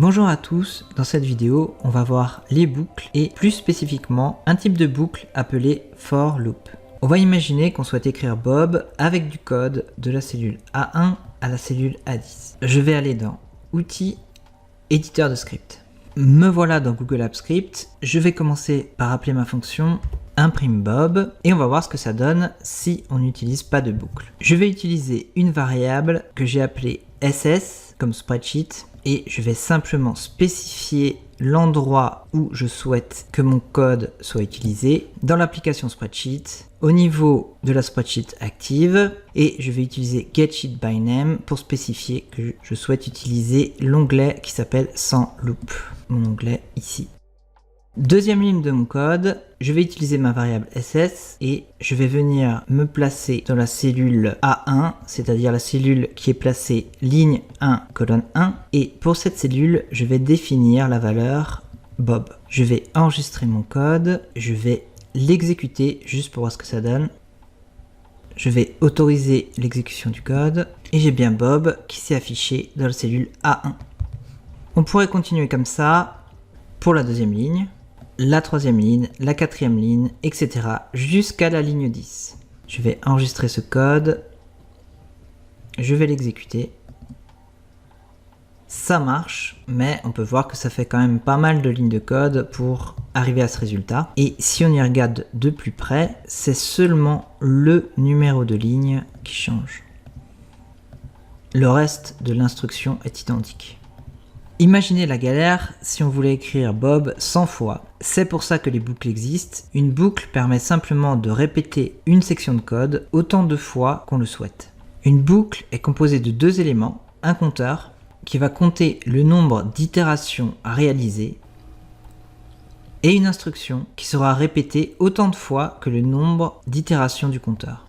Bonjour à tous, dans cette vidéo on va voir les boucles et plus spécifiquement un type de boucle appelé for loop. On va imaginer qu'on souhaite écrire Bob avec du code de la cellule A1 à la cellule A10. Je vais aller dans Outils, Éditeur de script. Me voilà dans Google Apps Script. Je vais commencer par appeler ma fonction imprime Bob et on va voir ce que ça donne si on n'utilise pas de boucle. Je vais utiliser une variable que j'ai appelée SS comme spreadsheet et je vais simplement spécifier l'endroit où je souhaite que mon code soit utilisé dans l'application spreadsheet au niveau de la spreadsheet active et je vais utiliser getSheetByName pour spécifier que je souhaite utiliser l'onglet qui s'appelle sans loop, mon onglet ici. Deuxième ligne de mon code, je vais utiliser ma variable SS et je vais venir me placer dans la cellule A1, c'est-à-dire la cellule qui est placée ligne 1, colonne 1. Et pour cette cellule, je vais définir la valeur Bob. Je vais enregistrer mon code, je vais l'exécuter juste pour voir ce que ça donne. Je vais autoriser l'exécution du code et j'ai bien Bob qui s'est affiché dans la cellule A1. On pourrait continuer comme ça pour la deuxième ligne, la troisième ligne, la quatrième ligne, etc. jusqu'à la ligne 10. Je vais enregistrer ce code, je vais l'exécuter. Ça marche, mais on peut voir que ça fait quand même pas mal de lignes de code pour arriver à ce résultat. Et si on y regarde de plus près, c'est seulement le numéro de ligne qui change. Le reste de l'instruction est identique. Imaginez la galère si on voulait écrire Bob 100 fois. C'est pour ça que les boucles existent. Une boucle permet simplement de répéter une section de code autant de fois qu'on le souhaite. Une boucle est composée de deux éléments, un compteur qui va compter le nombre d'itérations à réaliser et une instruction qui sera répétée autant de fois que le nombre d'itérations du compteur.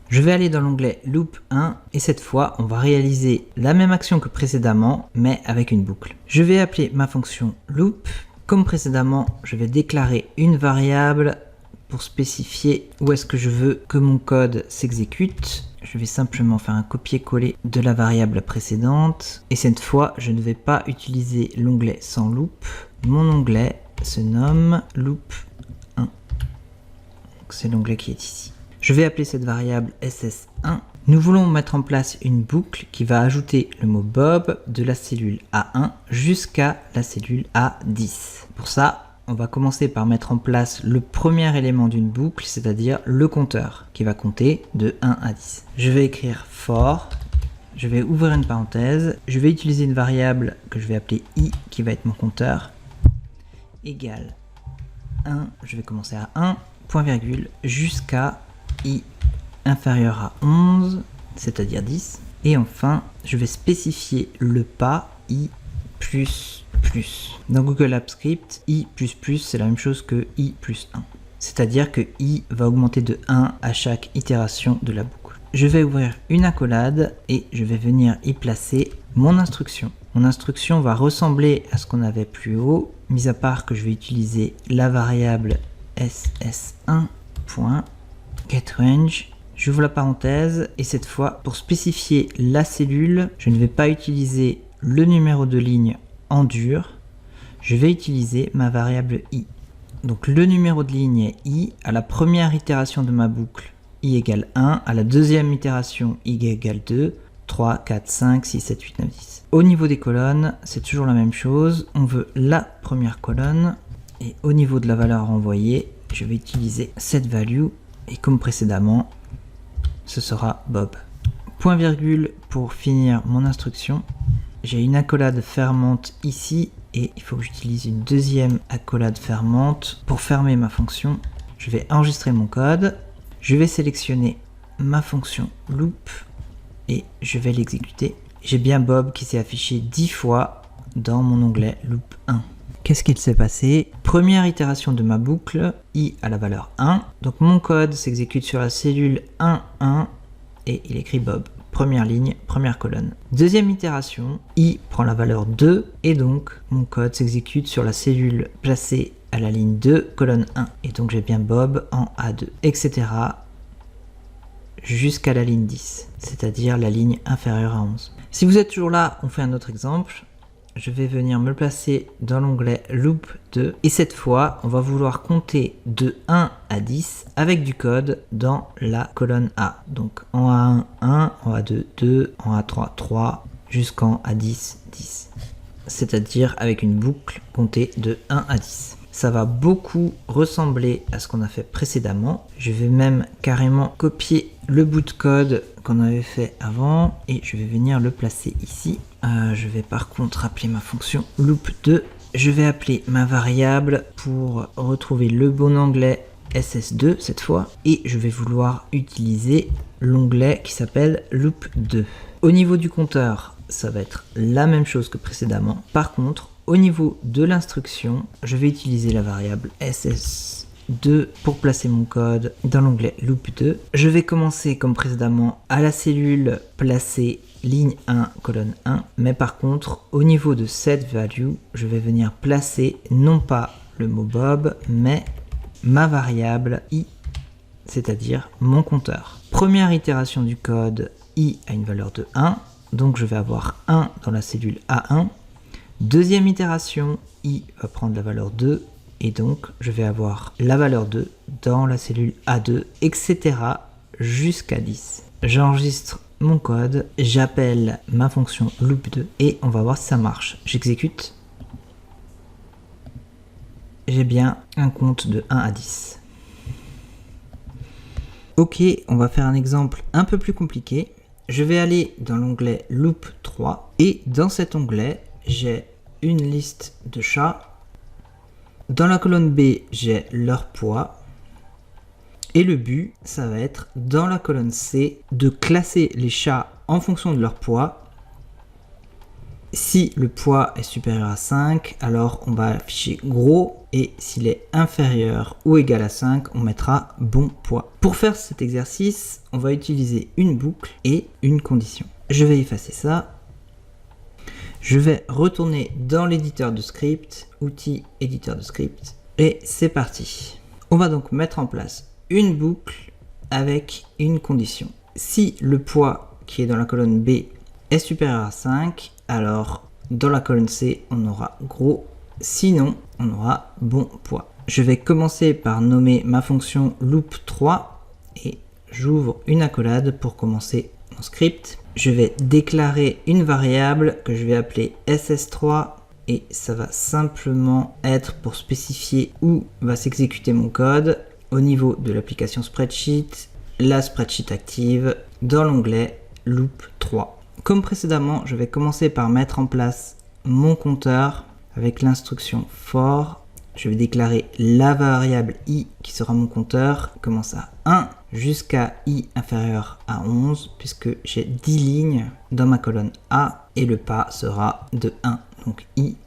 Je vais aller dans l'onglet Loop 1 et cette fois on va réaliser la même action que précédemment mais avec une boucle. Je vais appeler ma fonction Loop. Comme précédemment, je vais déclarer une variable pour spécifier où est-ce que je veux que mon code s'exécute. Je vais simplement faire un copier-coller de la variable précédente et cette fois je ne vais pas utiliser l'onglet sans loop. Mon onglet se nomme Loop 1. C'est l'onglet qui est ici. Je vais appeler cette variable ss1. Nous voulons mettre en place une boucle qui va ajouter le mot Bob de la cellule A1 jusqu'à la cellule A10. Pour ça, on va commencer par mettre en place le premier élément d'une boucle, c'est-à-dire le compteur qui va compter de 1 à 10. Je vais écrire for, je vais ouvrir une parenthèse, je vais utiliser une variable que je vais appeler i qui va être mon compteur, égale 1, je vais commencer à 1, point virgule, jusqu'à i inférieur à 11, c'est-à-dire 10. Et enfin, je vais spécifier le pas i++. Dans Google Apps Script, i++ c'est la même chose que i plus 1. C'est-à-dire que i va augmenter de 1 à chaque itération de la boucle. Je vais ouvrir une accolade et je vais venir y placer mon instruction. Mon instruction va ressembler à ce qu'on avait plus haut, mis à part que je vais utiliser la variable ss1. GetRange, j'ouvre la parenthèse et cette fois pour spécifier la cellule, je ne vais pas utiliser le numéro de ligne en dur, je vais utiliser ma variable i. Donc le numéro de ligne est i, à la première itération de ma boucle i égale 1, à la deuxième itération i égale 2, 3, 4, 5, 6, 7, 8, 9, 10. Au niveau des colonnes, c'est toujours la même chose, on veut la première colonne et au niveau de la valeur renvoyée, je vais utiliser cette value. Et comme précédemment, ce sera Bob. Point virgule pour finir mon instruction. J'ai une accolade fermante ici et il faut que j'utilise une deuxième accolade fermante pour fermer ma fonction. Je vais enregistrer mon code. Je vais sélectionner ma fonction loop et je vais l'exécuter. J'ai bien Bob qui s'est affiché 10 fois dans mon onglet loop 1. Qu'est-ce qu'il s'est passé? Première itération de ma boucle, i à la valeur 1. Donc mon code s'exécute sur la cellule 1, 1 et il écrit Bob. Première ligne, première colonne. Deuxième itération, i prend la valeur 2 et donc mon code s'exécute sur la cellule placée à la ligne 2, colonne 1. Et donc j'ai bien Bob en A2, etc. jusqu'à la ligne 10, c'est-à-dire la ligne inférieure à 11. Si vous êtes toujours là, on fait un autre exemple. Je vais venir me placer dans l'onglet Loop 2 et cette fois, on va vouloir compter de 1 à 10 avec du code dans la colonne A. Donc en A1, 1, en A2, 2, en A3, 3, jusqu'en A10, 10. C'est-à-dire avec une boucle comptée de 1 à 10. Ça va beaucoup ressembler à ce qu'on a fait précédemment. Je vais même carrément copier le bout de code qu'on avait fait avant et je vais venir le placer ici. Je vais par contre appeler ma fonction loop2. Je vais appeler ma variable pour retrouver le bon onglet ss2 cette fois et je vais vouloir utiliser l'onglet qui s'appelle loop2. Au niveau du compteur, ça va être la même chose que précédemment. Par contre, au niveau de l'instruction, je vais utiliser la variable ss2 pour placer mon code dans l'onglet loop2. Je vais commencer comme précédemment à la cellule placer ligne 1, colonne 1, mais par contre, au niveau de set value, je vais venir placer non pas le mot Bob, mais ma variable i, c'est-à-dire mon compteur. Première itération du code, i a une valeur de 1, donc je vais avoir 1 dans la cellule A1. Deuxième itération, i va prendre la valeur 2, et donc je vais avoir la valeur 2 dans la cellule A2, etc. jusqu'à 10. J'enregistre mon code, j'appelle ma fonction loop2 et on va voir si ça marche. J'exécute. J'ai bien un compte de 1 à 10. Ok, on va faire un exemple un peu plus compliqué. Je vais aller dans l'onglet loop 3 et dans cet onglet, j'ai une liste de chats. Dans la colonne B, j'ai leur poids. Et le but, ça va être, dans la colonne C, de classer les chats en fonction de leur poids. Si le poids est supérieur à 5, alors on va afficher gros. Et s'il est inférieur ou égal à 5, on mettra bon poids. Pour faire cet exercice, on va utiliser une boucle et une condition. Je vais effacer ça. Je vais retourner dans l'éditeur de script, outils, éditeur de script. Et c'est parti. On va donc mettre en place une boucle avec une condition. Si le poids qui est dans la colonne B est supérieur à 5, alors dans la colonne C, on aura gros. Sinon, on aura bon poids. Je vais commencer par nommer ma fonction loop3 et j'ouvre une accolade pour commencer mon script. Je vais déclarer une variable que je vais appeler ss3 et ça va simplement être pour spécifier où va s'exécuter mon code. Au niveau de l'application spreadsheet, la spreadsheet active dans l'onglet loop 3. Comme précédemment, je vais commencer par mettre en place mon compteur avec l'instruction for. Je vais déclarer la variable i qui sera mon compteur, commence à 1 jusqu'à i inférieur à 11 puisque j'ai 10 lignes dans ma colonne A et le pas sera de 1, donc i++.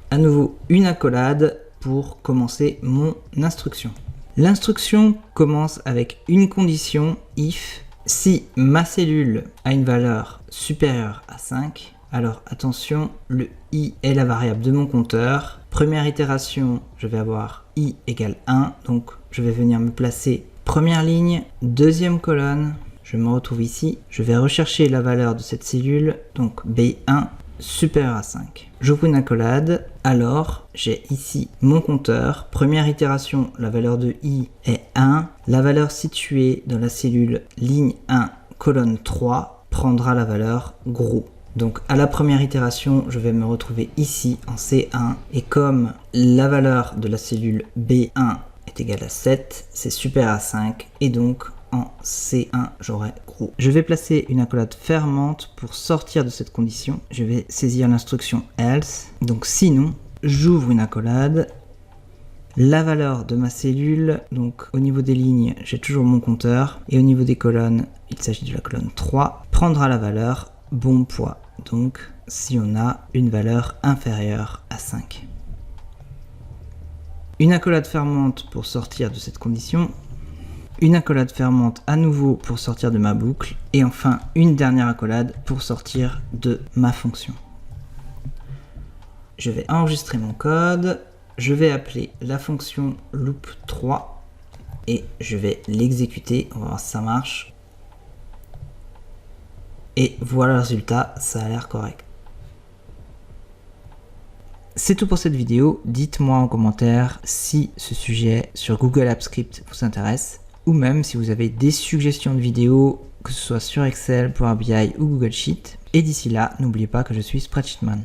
À nouveau une accolade pour commencer mon instruction. L'instruction commence avec une condition if si ma cellule a une valeur supérieure à 5, alors attention, le i est la variable de mon compteur. Première itération, je vais avoir i égale 1, donc je vais venir me placer première ligne, deuxième colonne, je me retrouve ici, je vais rechercher la valeur de cette cellule, donc B1 supérieur à 5. J'ouvre une accolade, alors j'ai ici mon compteur. Première itération, la valeur de i est 1. La valeur située dans la cellule ligne 1, colonne 3, prendra la valeur gros. Donc à la première itération, je vais me retrouver ici en C1. Et comme la valeur de la cellule B1 est égale à 7, c'est supérieur à 5. Et donc en C1, j'aurai gros. Je vais placer une accolade fermante pour sortir de cette condition. Je vais saisir l'instruction else. Donc sinon, j'ouvre une accolade. La valeur de ma cellule, donc au niveau des lignes, j'ai toujours mon compteur. Et au niveau des colonnes, il s'agit de la colonne 3, prendra la valeur bon poids. Donc si on a une valeur inférieure à 5. Une accolade fermante pour sortir de cette condition. Une accolade fermante à nouveau pour sortir de ma boucle. Et enfin, une dernière accolade pour sortir de ma fonction. Je vais enregistrer mon code. Je vais appeler la fonction loop3 et je vais l'exécuter. On va voir si ça marche. Et voilà le résultat, ça a l'air correct. C'est tout pour cette vidéo. Dites-moi en commentaire si ce sujet sur Google Apps Script vous intéresse, ou même si vous avez des suggestions de vidéos, que ce soit sur Excel, Power BI ou Google Sheet. Et d'ici là, n'oubliez pas que je suis Spreadsheetman.